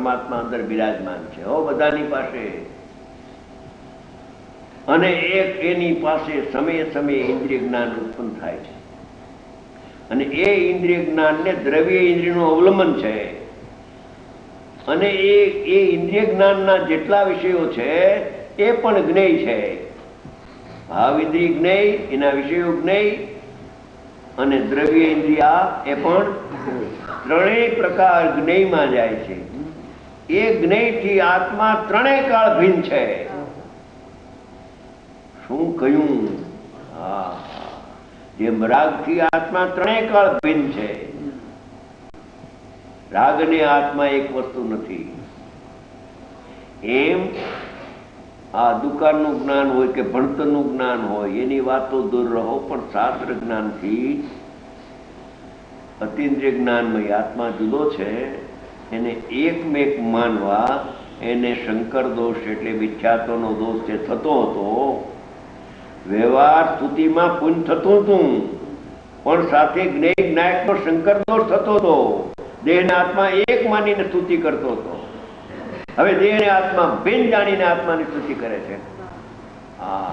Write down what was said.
પરમાત્મા અંદર બિરાજમાન છે હો બધાની પાસે, અને એક એની પાસે સમયે સમયે ઇન્દ્રિય જ્ઞાન ઉત્પન્ન થાય છે, અને એ ઇન્દ્રિય જ્ઞાનને દ્રવ્ય ઇન્દ્રિયનું અવલંબન છે, અને એ ઇન્દ્રિય જ્ઞાનના જેટલા વિષયો છે એ પણ જ્ઞેય છે. ભાવ ઇન્દ્રિય જ્ઞેય, એના વિષયો જ્ઞેય, અને દ્રવ્ય ઇન્દ્રિયા એ પણ ત્રણેય પ્રકાર જ્ઞેયમાં જાય છે. એ જ્ઞેયથી આત્મા ત્રણેય કાળ ભિન્ન છે. શું કહ્યું? હા, જેમ રાગથી આત્મા ત્રણેય કાળ ભિન્ન છે, રાગ ને આત્મા એક વસ્તુ નથી, એમ આ દુકાનનું જ્ઞાન હોય કે ભણતરનું જ્ઞાન હોય એની વાતો દૂર રહો, પણ શાસ્ત્ર જ્ઞાનથી અતિન્દ્રિય જ્ઞાનમય આત્મા જુદો છે એને એકમેક માનવા, એને શંકર દોષ એટલે મિથ્યાત્વનો દોષ જે થતો હતો, વ્યવહાર સ્તુતિમાં પુણ્ય થતું હતું, પણ સાથે જ્ઞેય જ્ઞાયકનો શંકર દોષ થતો હતો. દેહને આત્મા એક માનીને સ્તુતિ કરતો હતો, હવે દેહને આત્મા ભિન્ન જાણીને આત્માની સ્તુતિ કરે છે. હા,